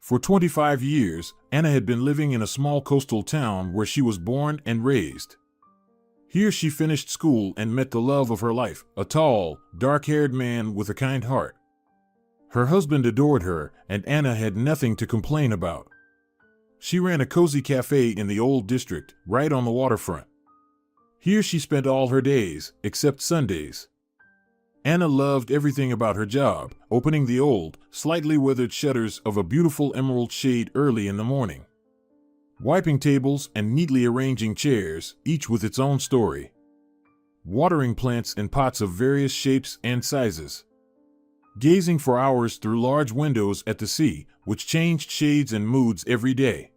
For 25 years, Anna had been living in a small coastal town where she was born and raised. Here she finished school and met the love of her life, a tall, dark-haired man with a kind heart. Her husband adored her, and Anna had nothing to complain about. She ran a cozy cafe in the old district, right on the waterfront. Here she spent all her days, except Sundays. Anna loved everything about her job, opening the old, slightly weathered shutters of a beautiful emerald shade early in the morning, wiping tables and neatly arranging chairs, each with its own story, watering plants in pots of various shapes and sizes, gazing for hours through large windows at the sea, which changed shades and moods every day,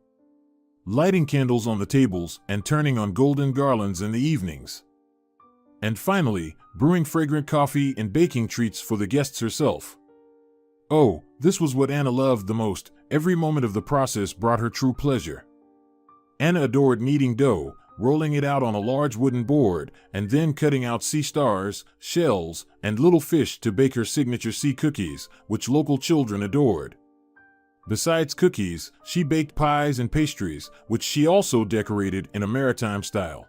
lighting candles on the tables and turning on golden garlands in the evenings, and finally, brewing fragrant coffee and baking treats for the guests herself. Oh, this was what Anna loved the most. Every moment of the process brought her true pleasure. Anna adored kneading dough, rolling it out on a large wooden board, and then cutting out sea stars, shells, and little fish to bake her signature sea cookies, which local children adored. Besides cookies, she baked pies and pastries, which she also decorated in a maritime style.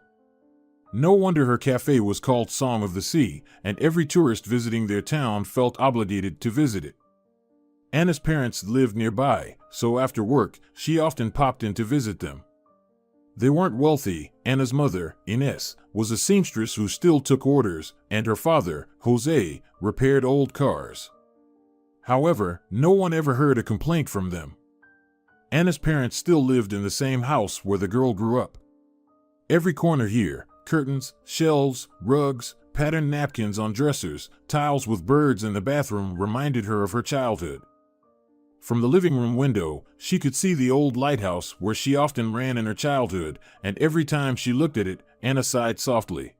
No wonder her cafe was called Song of the Sea, and every tourist visiting their town felt obligated to visit it. Anna's parents lived nearby, so after work, she often popped in to visit them. They weren't wealthy. Anna's mother, Ines, was a seamstress who still took orders, and her father, Jose, repaired old cars. However, no one ever heard a complaint from them. Anna's parents still lived in the same house where the girl grew up. Every corner here, curtains, shelves, rugs, patterned napkins on dressers, tiles with birds in the bathroom reminded her of her childhood. From the living room window, she could see the old lighthouse where she often ran in her childhood, and every time she looked at it, Anna sighed softly.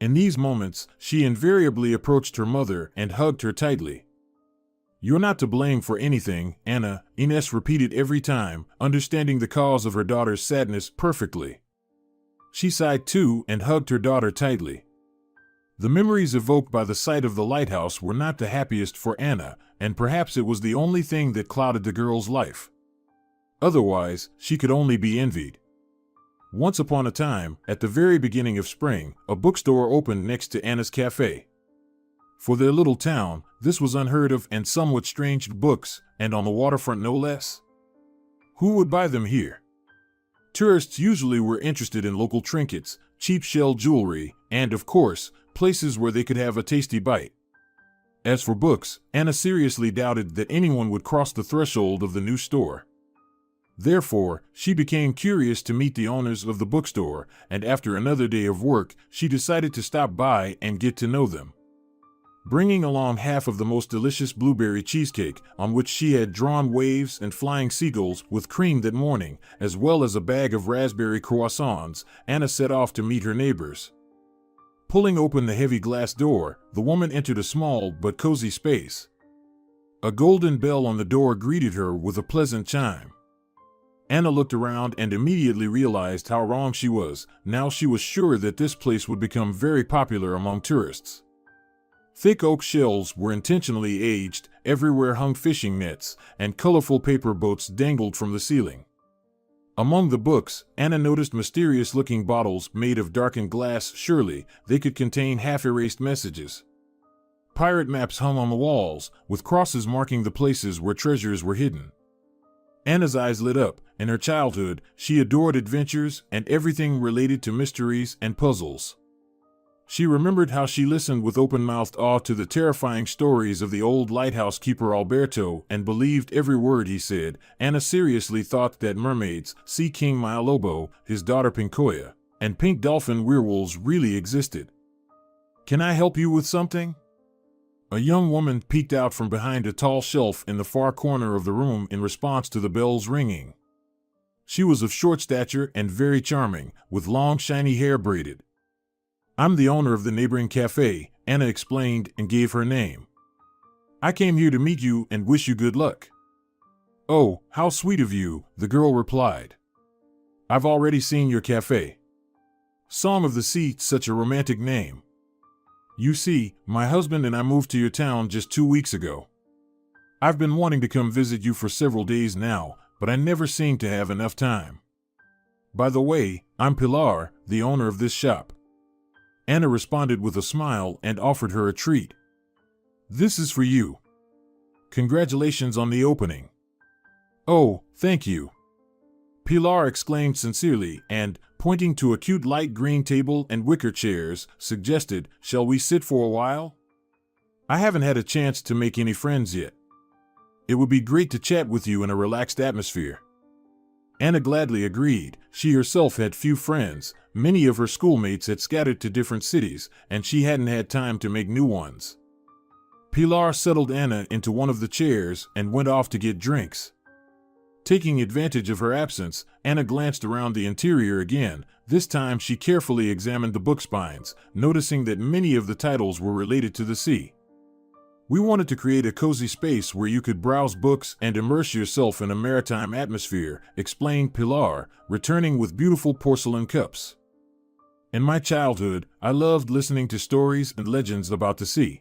In these moments, she invariably approached her mother and hugged her tightly. "You're not to blame for anything, Anna," Ines repeated every time, understanding the cause of her daughter's sadness perfectly. She sighed too and hugged her daughter tightly. The memories evoked by the sight of the lighthouse were not the happiest for Anna, and perhaps it was the only thing that clouded the girl's life. Otherwise, she could only be envied. Once upon a time, at the very beginning of spring, a bookstore opened next to Anna's cafe. For their little town, this was unheard of and somewhat strange. Books, and on the waterfront no less. Who would buy them here? Tourists usually were interested in local trinkets, cheap shell jewelry, and, of course, places where they could have a tasty bite. As for books, Anna seriously doubted that anyone would cross the threshold of the new store. Therefore, she became curious to meet the owners of the bookstore, and after another day of work, she decided to stop by and get to know them. Bringing along half of the most delicious blueberry cheesecake, on which she had drawn waves and flying seagulls with cream that morning, as well as a bag of raspberry croissants, Anna set off to meet her neighbors. Pulling open the heavy glass door, the woman entered a small but cozy space. A golden bell on the door greeted her with a pleasant chime. Anna looked around and immediately realized how wrong she was. Now she was sure that this place would become very popular among tourists. Thick oak shelves were intentionally aged, everywhere hung fishing nets, and colorful paper boats dangled from the ceiling. Among the books, Anna noticed mysterious-looking bottles made of darkened glass. Surely, they could contain half-erased messages. Pirate maps hung on the walls, with crosses marking the places where treasures were hidden. Anna's eyes lit up. In her childhood, she adored adventures and everything related to mysteries and puzzles. She remembered how she listened with open-mouthed awe to the terrifying stories of the old lighthouse keeper Alberto and believed every word he said. Anna seriously thought that mermaids, Sea King Maialobo, his daughter Pincoya, and pink dolphin werewolves really existed. "Can I help you with something?" A young woman peeked out from behind a tall shelf in the far corner of the room in response to the bell's ringing. She was of short stature and very charming, with long shiny hair braided. "I'm the owner of the neighboring cafe," Anna explained and gave her name. "I came here to meet you and wish you good luck." "Oh, how sweet of you," the girl replied. "I've already seen your cafe. Song of the Sea, such a romantic name. You see, my husband and I moved to your town just 2 weeks ago. I've been wanting to come visit you for several days now, but I never seem to have enough time. By the way, I'm Pilar, the owner of this shop. Anna responded with a smile and offered her a treat. This is for you. Congratulations on the opening. Oh, thank you. Pilar exclaimed sincerely and, pointing to a cute light green table and wicker chairs, suggested, shall we sit for a while? I haven't had a chance to make any friends yet. It would be great to chat with you in a relaxed atmosphere. Anna gladly agreed. She herself had few friends, many of her schoolmates had scattered to different cities, and she hadn't had time to make new ones. Pilar settled Anna into one of the chairs and went off to get drinks. Taking advantage of her absence, Anna glanced around the interior again. This time she carefully examined the book spines, noticing that many of the titles were related to the sea. We wanted to create a cozy space where you could browse books and immerse yourself in a maritime atmosphere, explained Pilar, returning with beautiful porcelain cups. In my childhood, I loved listening to stories and legends about the sea.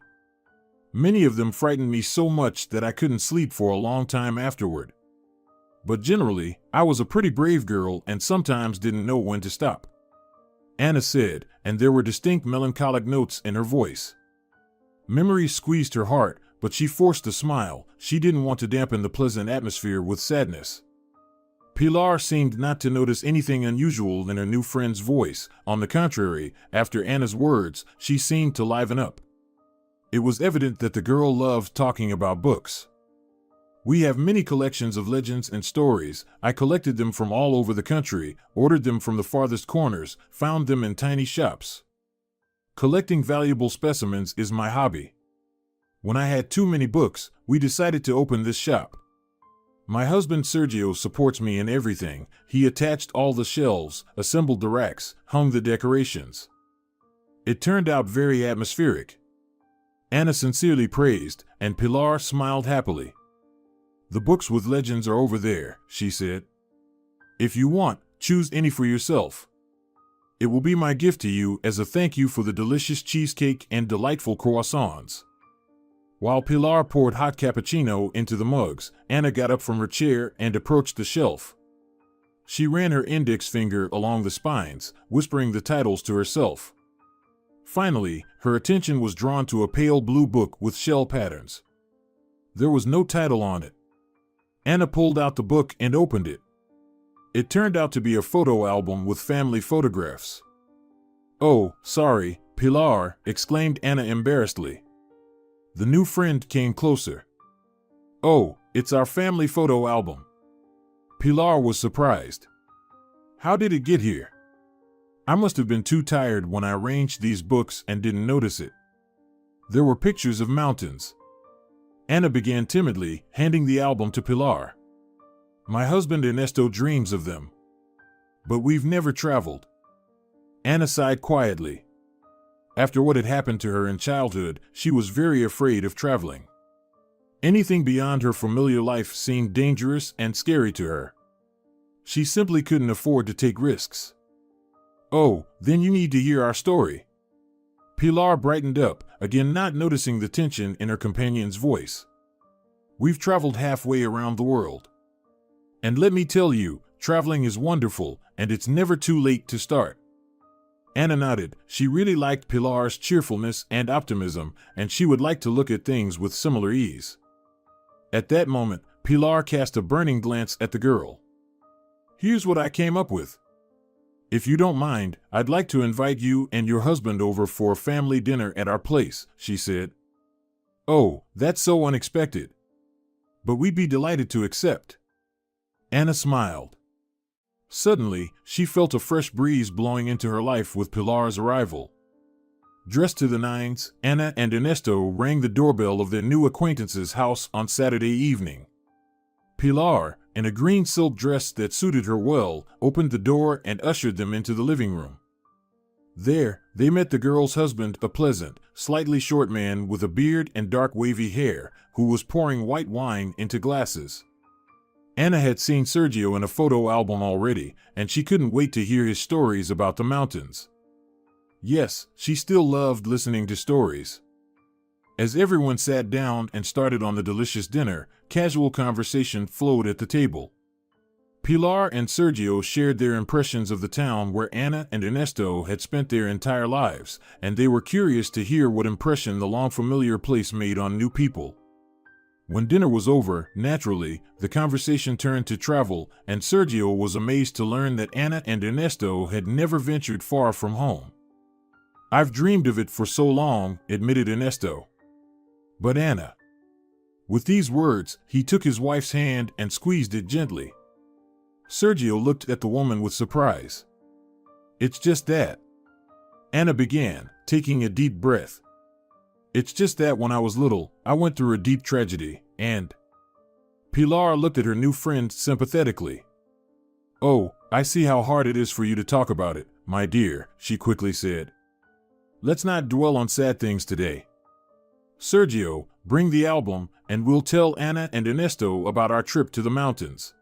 Many of them frightened me so much that I couldn't sleep for a long time afterward. But generally, I was a pretty brave girl and sometimes didn't know when to stop. Anna said, and there were distinct melancholic notes in her voice. Memories squeezed her heart, but she forced a smile. She didn't want to dampen the pleasant atmosphere with sadness. Pilar seemed not to notice anything unusual in her new friend's voice. On the contrary, after Anna's words, she seemed to liven up. It was evident that the girl loved talking about books. We have many collections of legends and stories. I collected them from all over the country, ordered them from the farthest corners, found them in tiny shops. Collecting valuable specimens is my hobby. When I had too many books, we decided to open this shop. My husband Sergio supports me in everything. He attached all the shelves, assembled the racks, hung the decorations. It turned out very atmospheric. Anna sincerely praised, and Pilar smiled happily. The books with legends are over there, she said. If you want, choose any for yourself. It will be my gift to you as a thank you for the delicious cheesecake and delightful croissants. While Pilar poured hot cappuccino into the mugs, Anna got up from her chair and approached the shelf. She ran her index finger along the spines, whispering the titles to herself. Finally, her attention was drawn to a pale blue book with shell patterns. There was no title on it. Anna pulled out the book and opened it. It turned out to be a photo album with family photographs. Oh, sorry, Pilar, exclaimed Anna embarrassedly. The new friend came closer. Oh, it's our family photo album. Pilar was surprised. How did it get here? I must have been too tired when I arranged these books and didn't notice it. There were pictures of mountains. Anna began timidly, handing the album to Pilar. My husband Ernesto dreams of them. But we've never traveled. Anna sighed quietly. After what had happened to her in childhood, she was very afraid of traveling. Anything beyond her familiar life seemed dangerous and scary to her. She simply couldn't afford to take risks. Oh, then you need to hear our story. Pilar brightened up, again not noticing the tension in her companion's voice. We've traveled halfway around the world. And let me tell you, traveling is wonderful, and it's never too late to start. Anna nodded. She really liked Pilar's cheerfulness and optimism, and she would like to look at things with similar ease. At that moment, Pilar cast a burning glance at the girl. Here's what I came up with. If you don't mind, I'd like to invite you and your husband over for a family dinner at our place, she said. Oh, that's so unexpected. But we'd be delighted to accept. Anna smiled. Suddenly, she felt a fresh breeze blowing into her life with Pilar's arrival. Dressed to the nines, Anna and Ernesto rang the doorbell of their new acquaintance's house on Saturday evening. Pilar, in a green silk dress that suited her well, opened the door and ushered them into the living room. There, they met the girl's husband, a pleasant, slightly short man with a beard and dark wavy hair, who was pouring white wine into glasses. Anna had seen Sergio in a photo album already, and she couldn't wait to hear his stories about the mountains. Yes, she still loved listening to stories. As everyone sat down and started on the delicious dinner, casual conversation flowed at the table. Pilar and Sergio shared their impressions of the town where Ana and Ernesto had spent their entire lives, and they were curious to hear what impression the long-familiar place made on new people. When dinner was over, naturally, the conversation turned to travel, and Sergio was amazed to learn that Ana and Ernesto had never ventured far from home. "I've dreamed of it for so long," admitted Ernesto. "But Ana..." With these words, he took his wife's hand and squeezed it gently. Sergio looked at the woman with surprise. "It's just that," Ana began, taking a deep breath. "It's just that when I was little, I went through a deep tragedy, and..." Pilar looked at her new friend sympathetically. "Oh, I see how hard it is for you to talk about it, my dear," she quickly said. "Let's not dwell on sad things today. Sergio, bring the album, and we'll tell Ana and Ernesto about our trip to the mountains."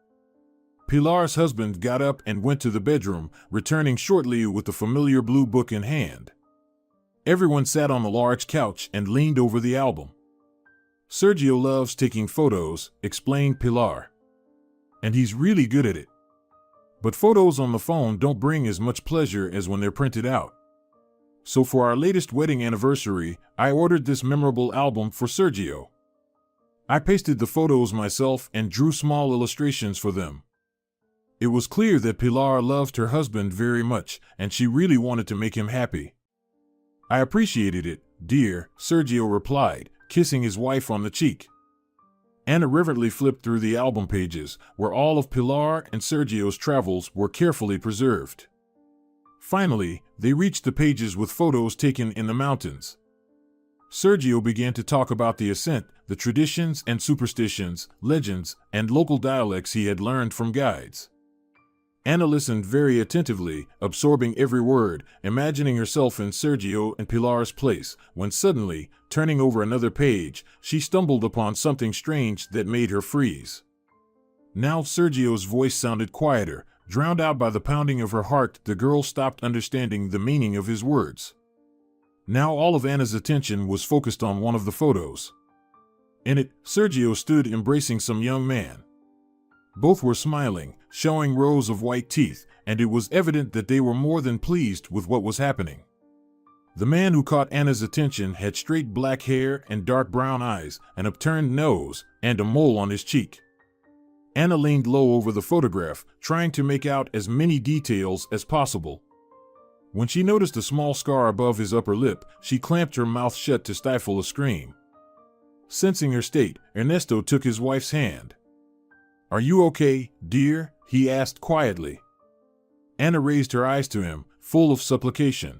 Pilar's husband got up and went to the bedroom, returning shortly with the familiar blue book in hand. Everyone sat on the large couch and leaned over the album. "Sergio loves taking photos," explained Pilar. "And he's really good at it. But photos on the phone don't bring as much pleasure as when they're printed out. So for our latest wedding anniversary, I ordered this memorable album for Sergio. I pasted the photos myself and drew small illustrations for them." It was clear that Pilar loved her husband very much, and she really wanted to make him happy. "I appreciated it, dear," Sergio replied, kissing his wife on the cheek. Ana reverently flipped through the album pages, where all of Pilar and Sergio's travels were carefully preserved. Finally, they reached the pages with photos taken in the mountains. Sergio began to talk about the ascent, the traditions and superstitions, legends, and local dialects he had learned from guides. Ana listened very attentively, absorbing every word, imagining herself in Sergio and Pilar's place, when suddenly, turning over another page, she stumbled upon something strange that made her freeze. Now Sergio's voice sounded quieter, drowned out by the pounding of her heart. The girl stopped understanding the meaning of his words. Now all of Ana's attention was focused on one of the photos. In it, Sergio stood embracing some young man. Both were smiling, showing rows of white teeth, and it was evident that they were more than pleased with what was happening. The man who caught Ana's attention had straight black hair and dark brown eyes, an upturned nose, and a mole on his cheek. Ana leaned low over the photograph, trying to make out as many details as possible. When she noticed a small scar above his upper lip, she clamped her mouth shut to stifle a scream. Sensing her state, Ernesto took his wife's hand. "Are you okay, dear?" he asked quietly. Ana raised her eyes to him, full of supplication.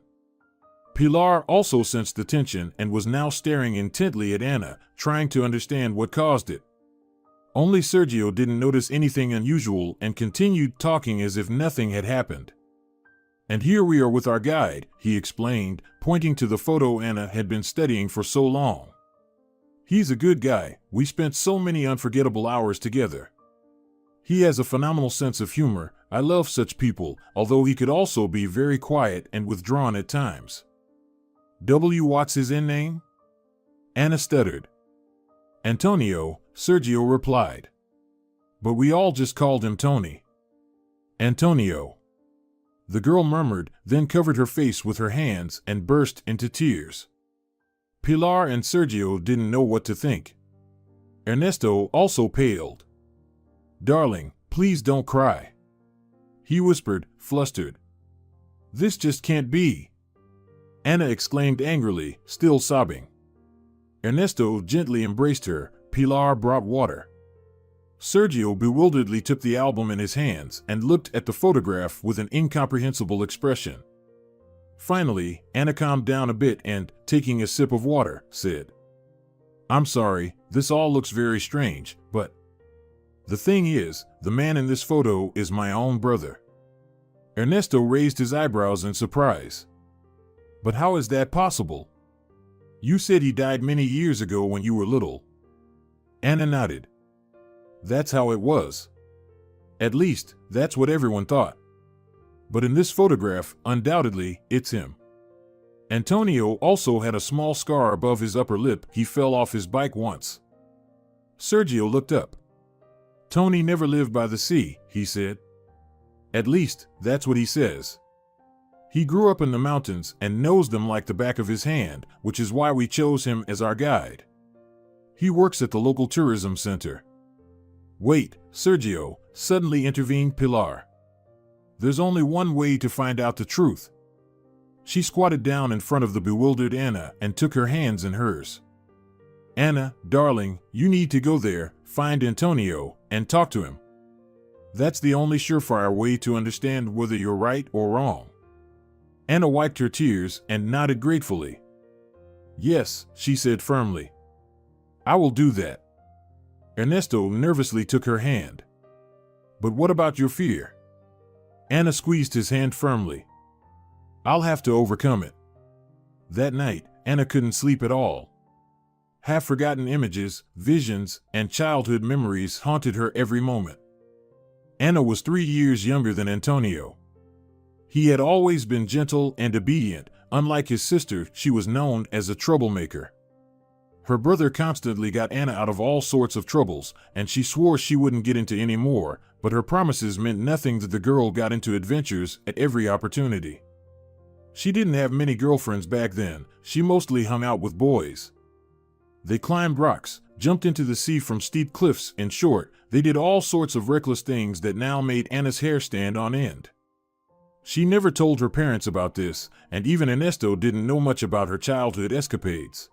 Pilar also sensed the tension and was now staring intently at Ana, trying to understand what caused it. Only Sergio didn't notice anything unusual and continued talking as if nothing had happened. "And here we are with our guide," he explained, pointing to the photo Ana had been studying for so long. "He's a good guy. We spent so many unforgettable hours together. He has a phenomenal sense of humor. I love such people, although he could also be very quiet and withdrawn at times." "What's his name?" Ana stuttered. "Antonio," Sergio replied. "But we all just called him Tony." "Antonio," the girl murmured, then covered her face with her hands and burst into tears. Pilar and Sergio didn't know what to think. Ernesto also paled. "Darling, please don't cry," he whispered, flustered. "This just can't be," Ana exclaimed angrily, still sobbing. Ernesto gently embraced her. Pilar brought water. Sergio bewilderedly took the album in his hands and looked at the photograph with an incomprehensible expression. Finally, Ana calmed down a bit and, taking a sip of water, said, "I'm sorry, this all looks very strange, but the thing is, the man in this photo is my own brother." Ernesto raised his eyebrows in surprise. "But how is that possible? You said he died many years ago when you were little." Ana nodded. "That's how it was. At least, that's what everyone thought. But in this photograph, undoubtedly, it's him." Antonio also had a small scar above his upper lip. He fell off his bike once. Sergio looked up. Tony never lived by the sea, he said. At least, that's what he says. He grew up in the mountains and knows them like the back of his hand, which is why we chose him as our guide. He works at the local tourism center. Wait, Sergio, suddenly intervened Pilar. There's only one way to find out the truth. She squatted down in front of the bewildered Anna and took her hands in hers. Anna, darling, you need to go there, find Antonio, and talk to him. That's the only surefire way to understand whether you're right or wrong. Anna wiped her tears and nodded gratefully. Yes, she said firmly. I will do that. Ernesto nervously took her hand. But what about your fear? Anna squeezed his hand firmly. I'll have to overcome it. That night, Anna couldn't sleep at all. Half-forgotten images, visions, and childhood memories haunted her every moment. Anna was 3 years younger than Antonio. He had always been gentle and obedient. Unlike his sister, she was known as a troublemaker. Her brother constantly got Anna out of all sorts of troubles, and she swore she wouldn't get into any more, but her promises meant nothing that the girl got into adventures at every opportunity. She didn't have many girlfriends back then. She mostly hung out with boys. They climbed rocks, jumped into the sea from steep cliffs. In short, they did all sorts of reckless things that now made Anna's hair stand on end. She never told her parents about this, and even Ernesto didn't know much about her childhood escapades.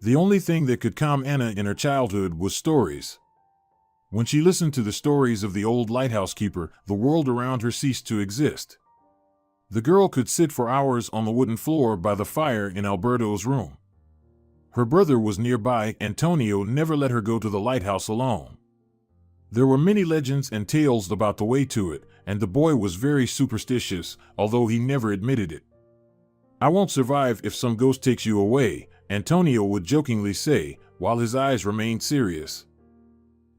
The only thing that could calm Anna in her childhood was stories. When she listened to the stories of the old lighthouse keeper, the world around her ceased to exist. The girl could sit for hours on the wooden floor by the fire in Alberto's room. Her brother was nearby. Antonio never let her go to the lighthouse alone. There were many legends and tales about the way to it, and the boy was very superstitious, although he never admitted it. I won't survive if some ghost takes you away, Antonio would jokingly say, while his eyes remained serious.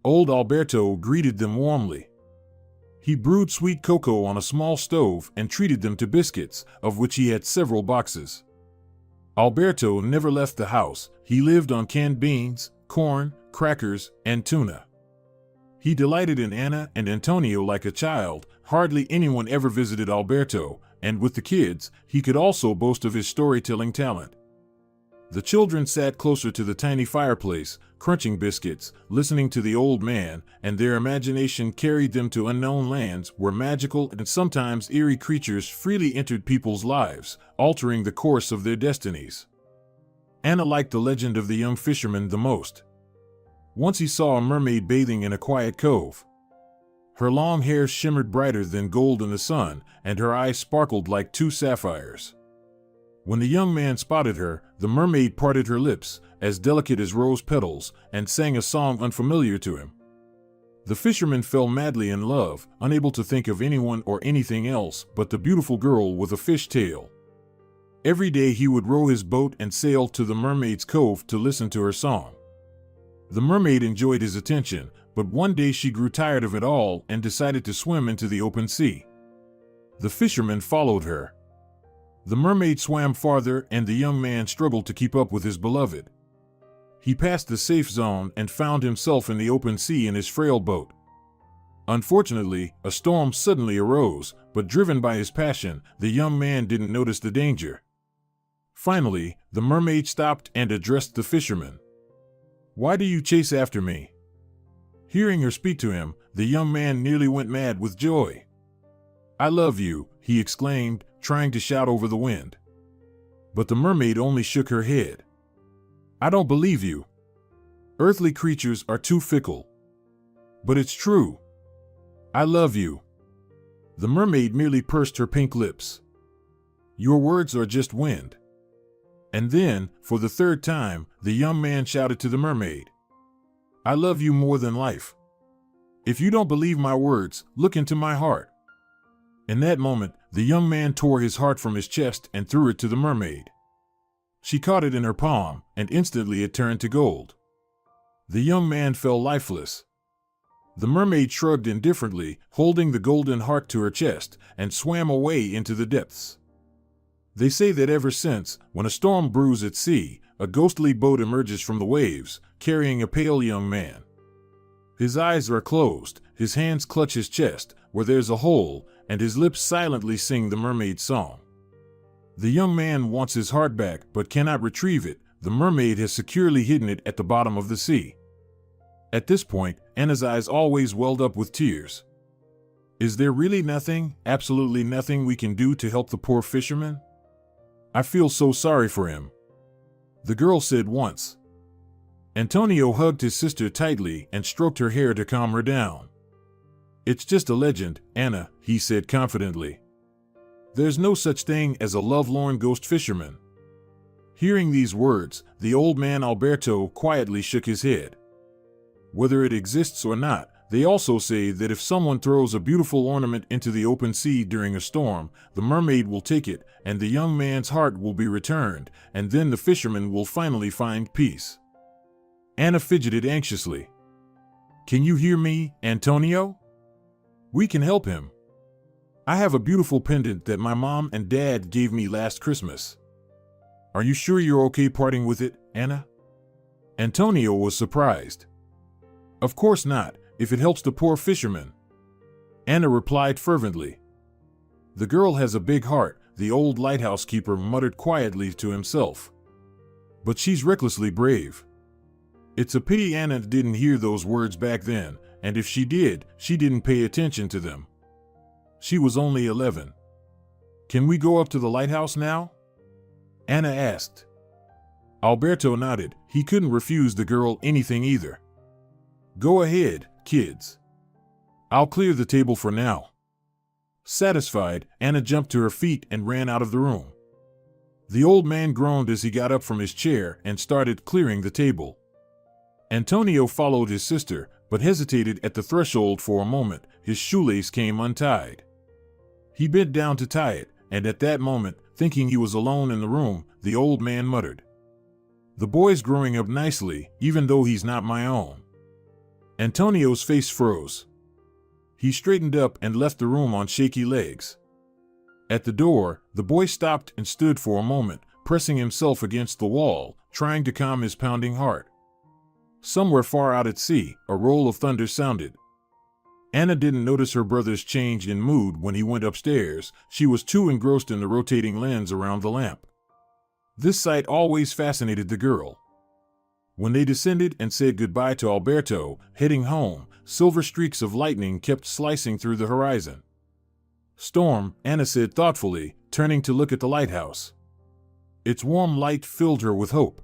Old Alberto greeted them warmly. He brewed sweet cocoa on a small stove and treated them to biscuits, of which he had several boxes. Alberto never left the house. He lived on canned beans, corn, crackers, and tuna. He delighted in Anna and Antonio like a child. Hardly anyone ever visited Alberto, and with the kids, he could also boast of his storytelling talent. The children sat closer to the tiny fireplace, crunching biscuits, listening to the old man, and their imagination carried them to unknown lands where magical and sometimes eerie creatures freely entered people's lives, altering the course of their destinies. Anna liked the legend of the young fisherman the most. Once he saw a mermaid bathing in a quiet cove. Her long hair shimmered brighter than gold in the sun, and her eyes sparkled like two sapphires. When the young man spotted her, the mermaid parted her lips, as delicate as rose petals, and sang a song unfamiliar to him. The fisherman fell madly in love, unable to think of anyone or anything else but the beautiful girl with a fish tail. Every day he would row his boat and sail to the mermaid's cove to listen to her song. The mermaid enjoyed his attention, but one day she grew tired of it all and decided to swim into the open sea. The fisherman followed her. The mermaid swam farther, and the young man struggled to keep up with his beloved. He passed the safe zone and found himself in the open sea in his frail boat. Unfortunately, a storm suddenly arose, but driven by his passion, the young man didn't notice the danger. Finally, the mermaid stopped and addressed the fisherman. "Why do you chase after me?" Hearing her speak to him, the young man nearly went mad with joy. "I love you," he exclaimed, trying to shout over the wind. But the mermaid only shook her head. "I don't believe you. Earthly creatures are too fickle." "But it's true. I love you." The mermaid merely pursed her pink lips. "Your words are just wind." And then, for the third time, the young man shouted to the mermaid, "I love you more than life. If you don't believe my words, look into my heart." In that moment, the young man tore his heart from his chest and threw it to the mermaid. She caught it in her palm, and instantly it turned to gold. The young man fell lifeless. The mermaid shrugged indifferently, holding the golden heart to her chest, and swam away into the depths. They say that ever since, when a storm brews at sea, a ghostly boat emerges from the waves, carrying a pale young man. His eyes are closed, his hands clutch his chest, where there's a hole, and his lips silently sing the mermaid song. The young man wants his heart back, but cannot retrieve it. The mermaid has securely hidden it at the bottom of the sea. At this point, Anna's eyes always welled up with tears. Is there really nothing, absolutely nothing we can do to help the poor fisherman? I feel so sorry for him, the girl said once. Antonio hugged his sister tightly and stroked her hair to calm her down. It's just a legend, Anna, he said confidently. There's no such thing as a lovelorn ghost fisherman. Hearing these words, the old man Alberto quietly shook his head. Whether it exists or not, they also say that if someone throws a beautiful ornament into the open sea during a storm, the mermaid will take it, and the young man's heart will be returned, and then the fisherman will finally find peace. Anna fidgeted anxiously. Can you hear me, Antonio? We can help him. I have a beautiful pendant that my mom and dad gave me last Christmas. Are you sure you're okay parting with it, Anna? Antonio was surprised. Of course not, if it helps the poor fisherman. Anna replied fervently. The girl has a big heart, the old lighthouse keeper muttered quietly to himself. But she's recklessly brave. It's a pity Anna didn't hear those words back then, and if she did, she didn't pay attention to them. She was only 11. Can we go up to the lighthouse now? Anna asked. Alberto nodded. He couldn't refuse the girl anything either. Go ahead, kids. I'll clear the table for now. Satisfied, Anna jumped to her feet and ran out of the room. The old man groaned as he got up from his chair and started clearing the table. Antonio followed his sister, but hesitated at the threshold for a moment. His shoelace came untied. He bent down to tie it, and at that moment, thinking he was alone in the room, the old man muttered, "The boy's growing up nicely, even though he's not my own." Antonio's face froze. He straightened up and left the room on shaky legs. At the door, the boy stopped and stood for a moment, pressing himself against the wall, trying to calm his pounding heart. Somewhere far out at sea, a roll of thunder sounded. Anna didn't notice her brother's change in mood when he went upstairs. She was too engrossed in the rotating lens around the lamp. This sight always fascinated the girl. When they descended and said goodbye to Alberto, heading home, silver streaks of lightning kept slicing through the horizon. Storm, Anna said thoughtfully, turning to look at the lighthouse. Its warm light filled her with hope.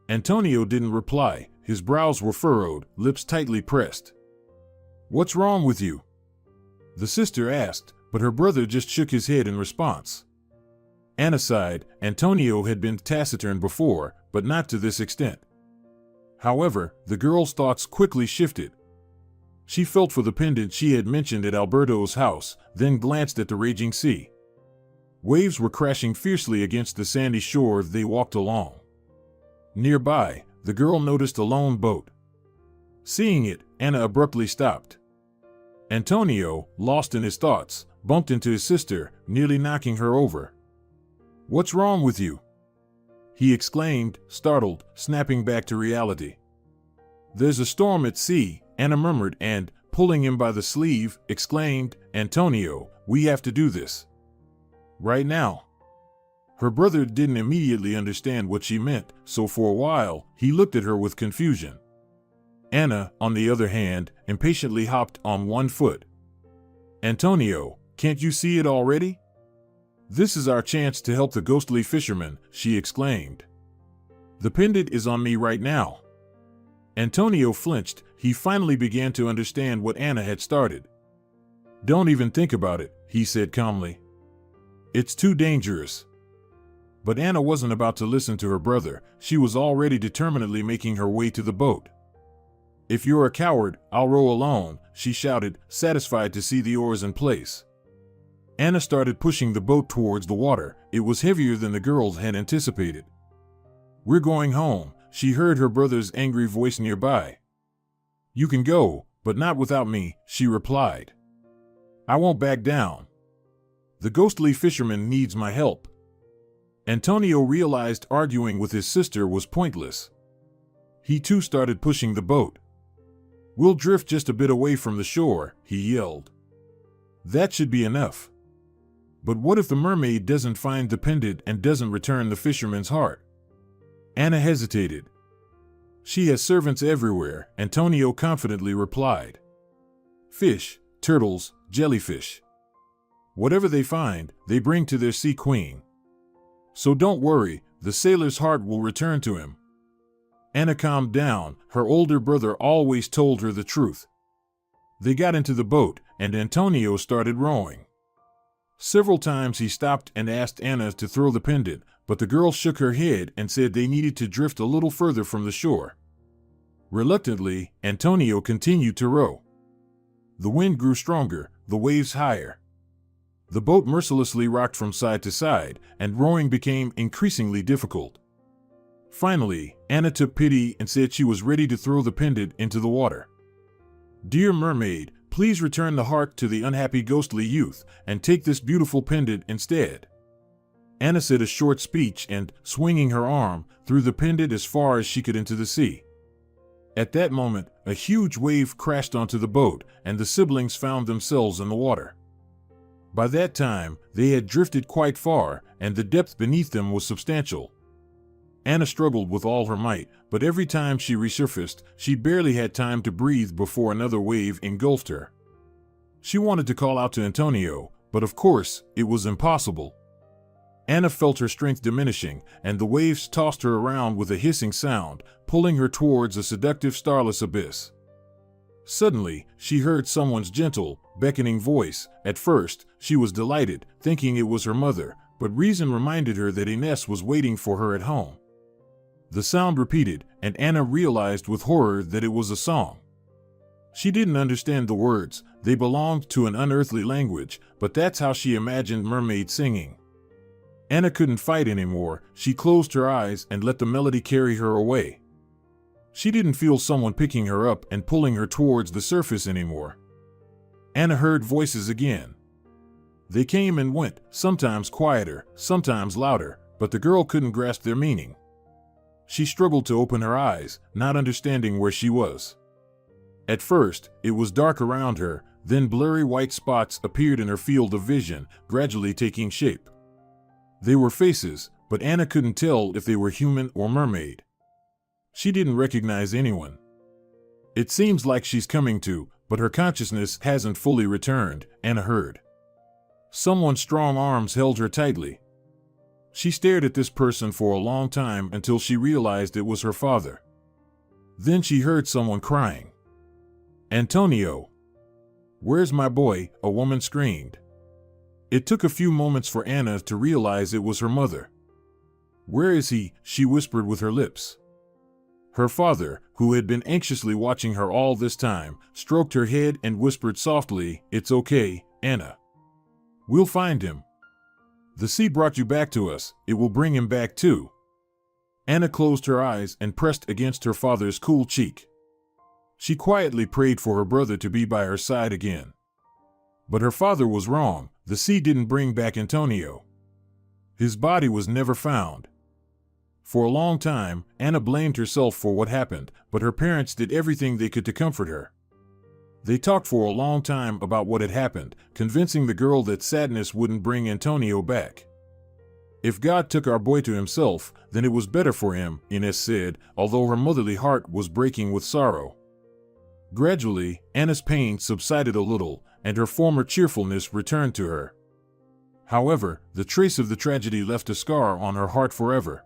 Antonio didn't reply. His brows were furrowed, lips tightly pressed. What's wrong with you? The sister asked, but her brother just shook his head in response. Anna sighed. Antonio had been taciturn before, but not to this extent. However, the girl's thoughts quickly shifted. She felt for the pendant she had mentioned at Alberto's house, then glanced at the raging sea. Waves were crashing fiercely against the sandy shore they walked along. Nearby, the girl noticed a lone boat. Seeing it, Anna abruptly stopped. Antonio, lost in his thoughts, bumped into his sister, nearly knocking her over. "What's wrong with you?" he exclaimed, startled, snapping back to reality. "There's a storm at sea," Anna murmured and, pulling him by the sleeve, exclaimed, "Antonio, we have to do this. Right now." Her brother didn't immediately understand what she meant, so for a while, he looked at her with confusion. Anna, on the other hand, impatiently hopped on one foot. "Antonio, can't you see it already? This is our chance to help the ghostly fisherman," she exclaimed. "The pendant is on me right now." Antonio flinched. He finally began to understand what Anna had started. "Don't even think about it," he said calmly. "It's too dangerous." But Anna wasn't about to listen to her brother. She was already determinedly making her way to the boat. "If you're a coward, I'll row alone," she shouted, satisfied to see the oars in place. Anna started pushing the boat towards the water. It was heavier than the girls had anticipated. "We're going home," she heard her brother's angry voice nearby. "You can go, but not without me," she replied. "I won't back down. The ghostly fisherman needs my help." Antonio realized arguing with his sister was pointless. He too started pushing the boat. "We'll drift just a bit away from the shore," he yelled. "That should be enough." "But what if the mermaid doesn't find the pendant and doesn't return the fisherman's heart?" Anna hesitated. "She has servants everywhere," Antonio confidently replied. "Fish, turtles, jellyfish. Whatever they find, they bring to their sea queen. So don't worry, the sailor's heart will return to him." Anna calmed down. Her older brother always told her the truth. They got into the boat, and Antonio started rowing. Several times he stopped and asked Anna to throw the pendant, but the girl shook her head and said they needed to drift a little further from the shore. Reluctantly, Antonio continued to row. The wind grew stronger, the waves higher. The boat mercilessly rocked from side to side, and rowing became increasingly difficult. Finally, Anna took pity and said she was ready to throw the pendant into the water. "Dear mermaid, please return the heart to the unhappy ghostly youth, and take this beautiful pendant instead." Anna said a short speech and, swinging her arm, threw the pendant as far as she could into the sea. At that moment, a huge wave crashed onto the boat, and the siblings found themselves in the water. By that time, they had drifted quite far, and the depth beneath them was substantial. Anna struggled with all her might, but every time she resurfaced, she barely had time to breathe before another wave engulfed her. She wanted to call out to Antonio, but of course, it was impossible. Anna felt her strength diminishing, and the waves tossed her around with a hissing sound, pulling her towards a seductive starless abyss. Suddenly, she heard someone's gentle, beckoning voice. At first, she was delighted, thinking it was her mother, but reason reminded her that Ines was waiting for her at home. The sound repeated, and Anna realized with horror that it was a song. She didn't understand the words, they belonged to an unearthly language, but that's how she imagined mermaids singing. Anna couldn't fight anymore. She closed her eyes and let the melody carry her away. She didn't feel someone picking her up and pulling her towards the surface anymore. Anna heard voices again. They came and went, sometimes quieter, sometimes louder, but the girl couldn't grasp their meaning. She struggled to open her eyes, not understanding where she was. At first, it was dark around her, then blurry white spots appeared in her field of vision, gradually taking shape. They were faces, but Anna couldn't tell if they were human or mermaid. She didn't recognize anyone. "It seems like she's coming to, but her consciousness hasn't fully returned," Anna heard. Someone's strong arms held her tightly. She stared at this person for a long time until she realized it was her father. Then she heard someone crying. "Antonio! Where's my boy?" a woman screamed. It took a few moments for Anna to realize it was her mother. "Where is he?" she whispered with her lips. Her father, who had been anxiously watching her all this time, stroked her head and whispered softly, "It's okay, Anna. We'll find him. The sea brought you back to us, it will bring him back too." Anna closed her eyes and pressed against her father's cool cheek. She quietly prayed for her brother to be by her side again. But her father was wrong. The sea didn't bring back Antonio. His body was never found. For a long time, Anna blamed herself for what happened, but her parents did everything they could to comfort her. They talked for a long time about what had happened, convincing the girl that sadness wouldn't bring Antonio back. "If God took our boy to himself, then it was better for him," Ines said, although her motherly heart was breaking with sorrow. Gradually, Anna's pain subsided a little, and her former cheerfulness returned to her. However, the trace of the tragedy left a scar on her heart forever.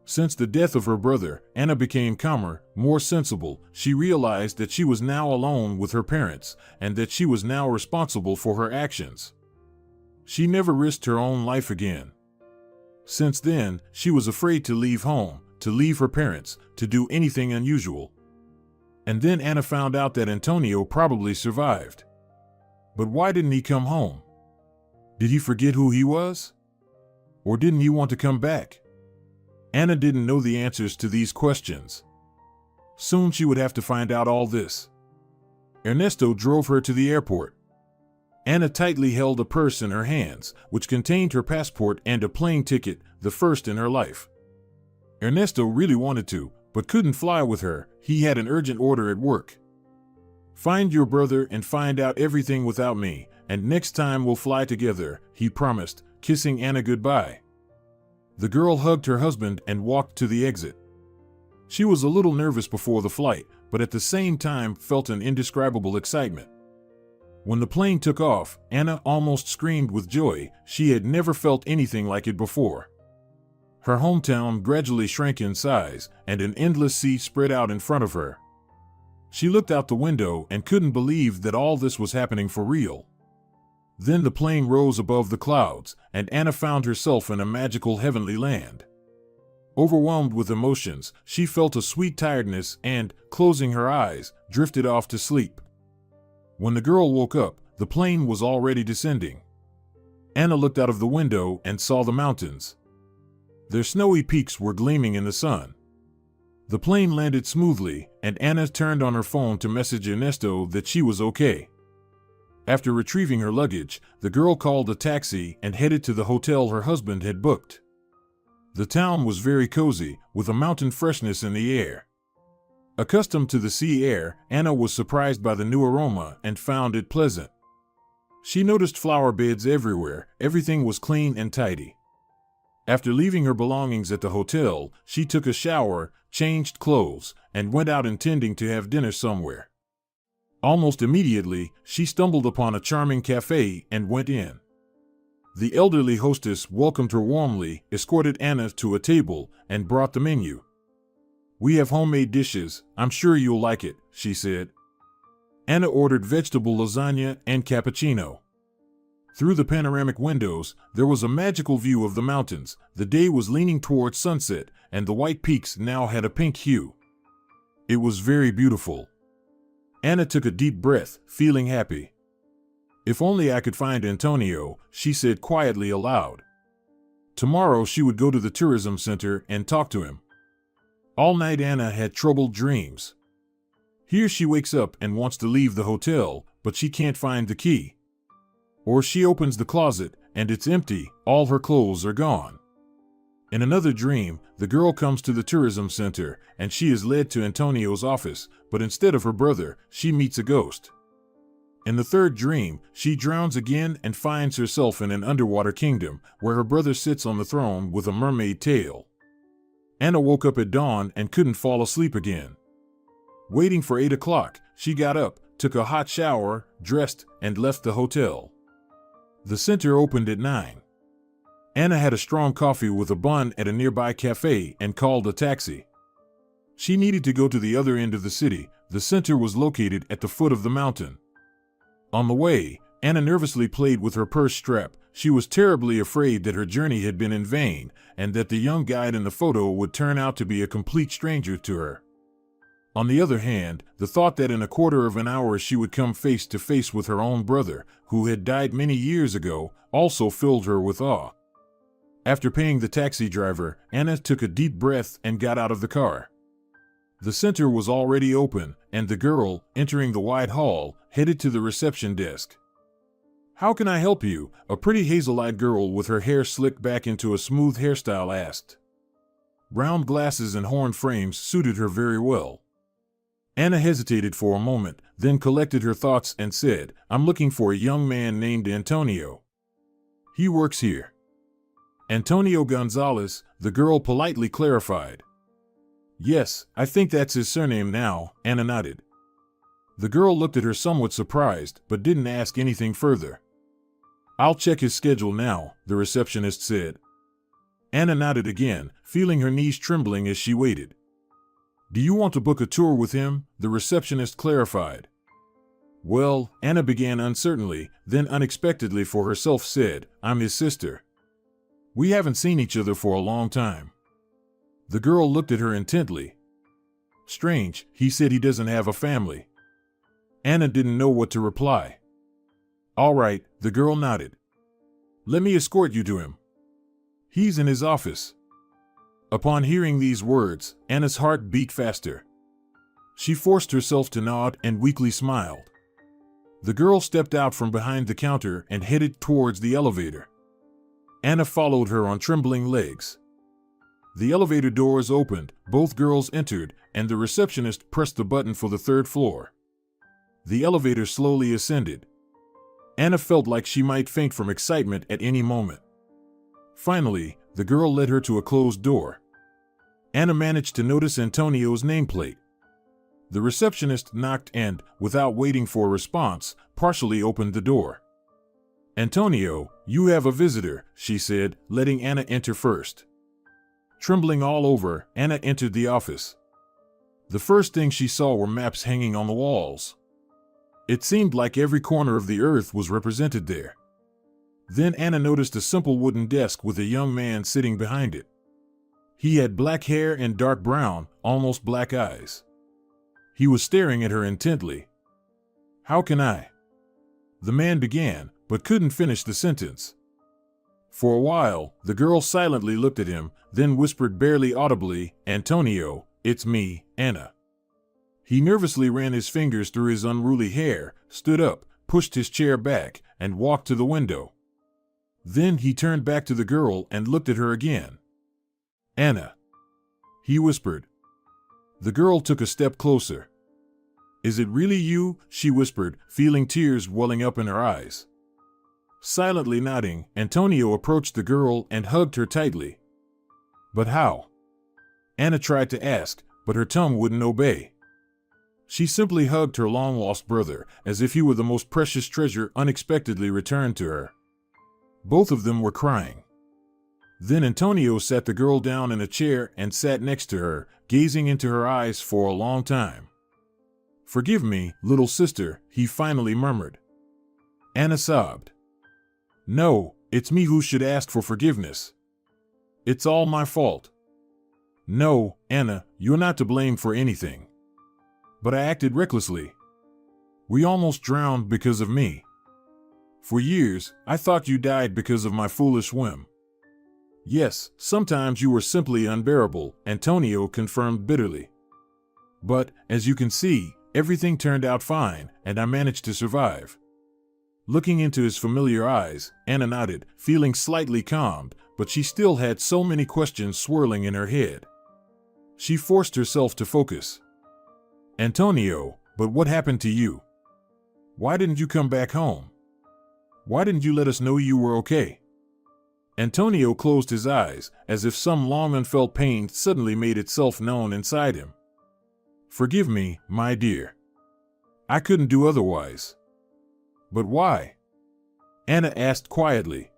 Since the death of her brother, Anna became calmer, more sensible. She realized that she was now alone with her parents, and that she was now responsible for her actions. She never risked her own life again. Since then, she was afraid to leave home, to leave her parents, to do anything unusual. And then Anna found out that Antonio probably survived. But why didn't he come home? Did he forget who he was? Or didn't he want to come back? Anna didn't know the answers to these questions. Soon she would have to find out all this. Ernesto drove her to the airport. Anna tightly held a purse in her hands, which contained her passport and a plane ticket, the first in her life. Ernesto really wanted to, but couldn't fly with her. He had an urgent order at work. "Find your brother and find out everything without me, and next time we'll fly together," he promised, kissing Anna goodbye. The girl hugged her husband and walked to the exit. She was a little nervous before the flight, but at the same time felt an indescribable excitement. When the plane took off, Anna almost screamed with joy. She had never felt anything like it before. Her hometown gradually shrank in size, and an endless sea spread out in front of her. She looked out the window and couldn't believe that all this was happening for real. Then the plane rose above the clouds, and Anna found herself in a magical heavenly land. Overwhelmed with emotions, she felt a sweet tiredness and, closing her eyes, drifted off to sleep. When the girl woke up, the plane was already descending. Anna looked out of the window and saw the mountains. Their snowy peaks were gleaming in the sun. The plane landed smoothly, and Anna turned on her phone to message Ernesto that she was okay. After retrieving her luggage, the girl called a taxi and headed to the hotel her husband had booked. The town was very cozy, with a mountain freshness in the air. Accustomed to the sea air, Anna was surprised by the new aroma and found it pleasant. She noticed flower beds everywhere. Everything was clean and tidy. After leaving her belongings at the hotel, she took a shower, changed clothes, and went out intending to have dinner somewhere. Almost immediately, she stumbled upon a charming cafe and went in. The elderly hostess welcomed her warmly, escorted Anna to a table, and brought the menu. "We have homemade dishes. I'm sure you'll like it," she said. Anna ordered vegetable lasagna and cappuccino. Through the panoramic windows, there was a magical view of the mountains. The day was leaning towards sunset, and the white peaks now had a pink hue. It was very beautiful. Anna took a deep breath, feeling happy. "If only I could find Antonio," she said quietly aloud. Tomorrow she would go to the tourism center and talk to him. All night Anna had troubled dreams. Here she wakes up and wants to leave the hotel, but she can't find the key. Or she opens the closet, and it's empty, all her clothes are gone. In another dream, the girl comes to the tourism center, and she is led to Antonio's office, but instead of her brother, she meets a ghost. In the third dream, she drowns again and finds herself in an underwater kingdom, where her brother sits on the throne with a mermaid tail. Anna woke up at dawn and couldn't fall asleep again. Waiting for 8 o'clock, she got up, took a hot shower, dressed, and left the hotel. The center opened at 9. Anna had a strong coffee with a bun at a nearby cafe and called a taxi. She needed to go to the other end of the city. The center was located at the foot of the mountain. On the way, Anna nervously played with her purse strap. She was terribly afraid that her journey had been in vain, and that the young guide in the photo would turn out to be a complete stranger to her. On the other hand, the thought that in a quarter of an hour she would come face to face with her own brother, who had died many years ago, also filled her with awe. After paying the taxi driver, Anna took a deep breath and got out of the car. The center was already open, and the girl, entering the wide hall, headed to the reception desk. "How can I help you?" a pretty hazel-eyed girl with her hair slicked back into a smooth hairstyle asked. Round glasses and horn frames suited her very well. Anna hesitated for a moment, then collected her thoughts and said, "I'm looking for a young man named Antonio. He works here." "Antonio Gonzalez," the girl politely clarified. "Yes, I think that's his surname now," Anna nodded. The girl looked at her somewhat surprised, but didn't ask anything further. "I'll check his schedule now," the receptionist said. Anna nodded again, feeling her knees trembling as she waited. "Do you want to book a tour with him?" the receptionist clarified. "Well," Anna began uncertainly, then unexpectedly for herself said, "I'm his sister. We haven't seen each other for a long time." The girl looked at her intently. "Strange, he said he doesn't have a family." Anna didn't know what to reply. "All right," the girl nodded. "Let me escort you to him. He's in his office." Upon hearing these words, Anna's heart beat faster. She forced herself to nod and weakly smiled. The girl stepped out from behind the counter and headed towards the elevator. Anna followed her on trembling legs. The elevator doors opened, both girls entered, and the receptionist pressed the button for the third floor. The elevator slowly ascended. Anna felt like she might faint from excitement at any moment. Finally, the girl led her to a closed door. Anna managed to notice Antonio's nameplate. The receptionist knocked and, without waiting for a response, partially opened the door. "Antonio, you have a visitor," she said, letting Anna enter first. Trembling all over, Anna entered the office. The first thing she saw were maps hanging on the walls. It seemed like every corner of the earth was represented there. Then Anna noticed a simple wooden desk with a young man sitting behind it. He had black hair and dark brown, almost black eyes. He was staring at her intently. "How can I?" the man began, but couldn't finish the sentence. For a while, the girl silently looked at him, then whispered barely audibly, "Antonio, it's me, Anna." He nervously ran his fingers through his unruly hair, stood up, pushed his chair back, and walked to the window. Then he turned back to the girl and looked at her again. "Anna," he whispered. The girl took a step closer. "Is it really you?" she whispered, feeling tears welling up in her eyes. Silently nodding, Antonio approached the girl and hugged her tightly. "But how?" Anna tried to ask, but her tongue wouldn't obey. She simply hugged her long-lost brother, as if he were the most precious treasure unexpectedly returned to her. Both of them were crying. Then Antonio sat the girl down in a chair and sat next to her, gazing into her eyes for a long time. "Forgive me, little sister," he finally murmured. Anna sobbed. "No, it's me who should ask for forgiveness. It's all my fault." "No, Anna, you're not to blame for anything. But I acted recklessly. We almost drowned because of me. For years, I thought you died because of my foolish whim." "Yes, sometimes you were simply unbearable," Antonio confirmed bitterly. "But, as you can see, everything turned out fine, and I managed to survive." Looking into his familiar eyes, Anna nodded, feeling slightly calmed, but she still had so many questions swirling in her head. She forced herself to focus. "Antonio, but what happened to you? Why didn't you come back home? Why didn't you let us know you were okay?" Antonio closed his eyes, as if some long unfelt pain suddenly made itself known inside him. "Forgive me, my dear. I couldn't do otherwise." "But why?" Anna asked quietly.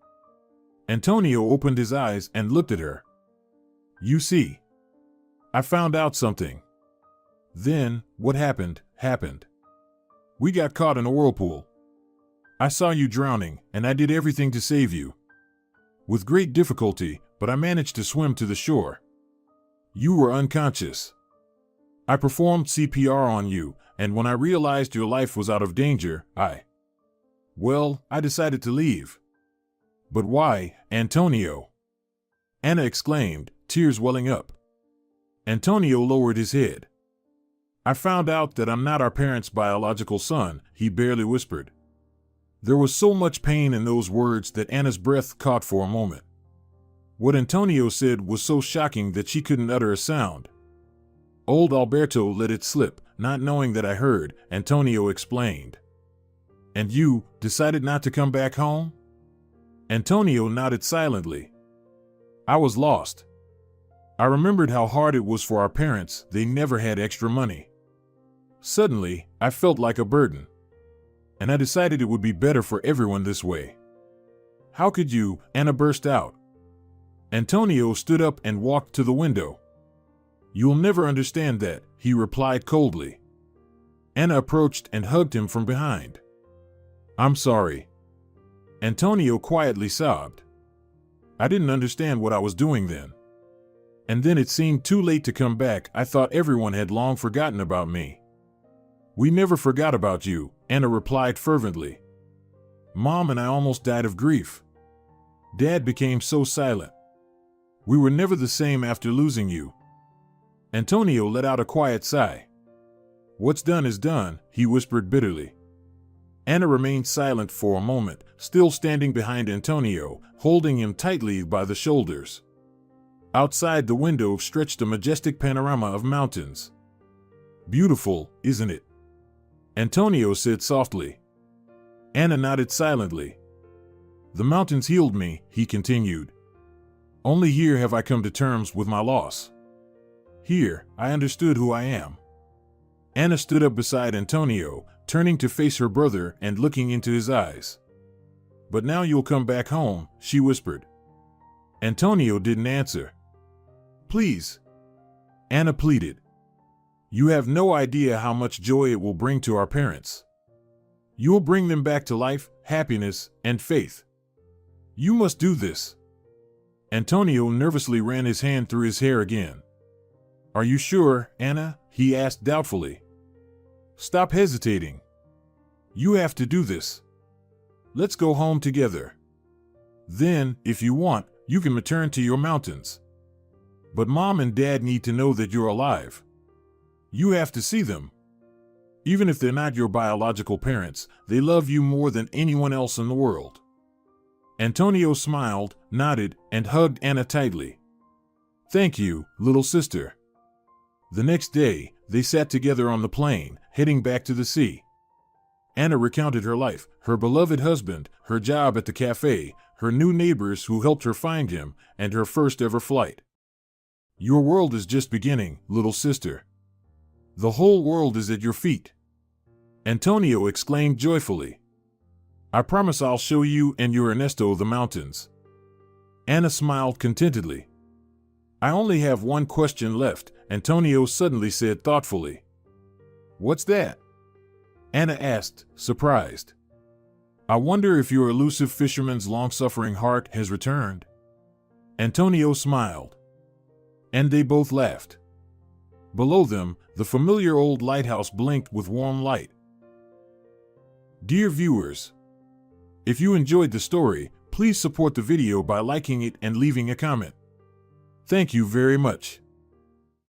Antonio opened his eyes and looked at her. "You see, I found out something. Then, what happened, happened. We got caught in a whirlpool. I saw you drowning, and I did everything to save you. With great difficulty, but I managed to swim to the shore. You were unconscious. I performed CPR on you, and when I realized your life was out of danger, I decided to leave." "But why, Antonio?" Anna exclaimed, tears welling up. Antonio lowered his head. "I found out that I'm not our parents' biological son," he barely whispered. There was so much pain in those words that Anna's breath caught for a moment. What Antonio said was so shocking that she couldn't utter a sound. "Old Alberto let it slip, not knowing that I heard," Antonio explained. "And you decided not to come back home?" Antonio nodded silently. "I was lost. I remembered how hard it was for our parents, they never had extra money. Suddenly, I felt like a burden. And I decided it would be better for everyone this way." "How could you?" Anna burst out. Antonio stood up and walked to the window. "You'll never understand that," he replied coldly. Anna approached and hugged him from behind. "I'm sorry." Antonio quietly sobbed. "I didn't understand what I was doing then. And then it seemed too late to come back. I thought everyone had long forgotten about me." "We never forgot about you," Anna replied fervently. "Mom and I almost died of grief. Dad became so silent. We were never the same after losing you." Antonio let out a quiet sigh. "What's done is done," he whispered bitterly. Anna remained silent for a moment, still standing behind Antonio, holding him tightly by the shoulders. Outside the window stretched a majestic panorama of mountains. "Beautiful, isn't it?" Antonio said softly. Anna nodded silently. "The mountains healed me," he continued. "Only here have I come to terms with my loss. Here, I understood who I am." Anna stood up beside Antonio, turning to face her brother and looking into his eyes. "But now you'll come back home," she whispered. Antonio didn't answer. "Please," Anna pleaded. "You have no idea how much joy it will bring to our parents. You will bring them back to life, happiness, and faith. You must do this." Antonio nervously ran his hand through his hair again. "Are you sure, Anna?" he asked doubtfully. "Stop hesitating. You have to do this. Let's go home together. Then, if you want, you can return to your mountains. But Mom and Dad need to know that you're alive. You have to see them. Even if they're not your biological parents, they love you more than anyone else in the world." Antonio smiled, nodded, and hugged Anna tightly. "Thank you, little sister." The next day, they sat together on the plain, heading back to the sea. Anna recounted her life, her beloved husband, her job at the cafe, her new neighbors who helped her find him, and her first ever flight. "Your world is just beginning, little sister. The whole world is at your feet," Antonio exclaimed joyfully. "I promise I'll show you and your Ernesto the mountains." Anna smiled contentedly. "I only have one question left," Antonio suddenly said thoughtfully. "What's that?" Anna asked, surprised. "I wonder if your elusive fisherman's long-suffering heart has returned." Antonio smiled. And they both laughed. Below them, the familiar old lighthouse blinked with warm light. Dear viewers, if you enjoyed the story, please support the video by liking it and leaving a comment. Thank you very much.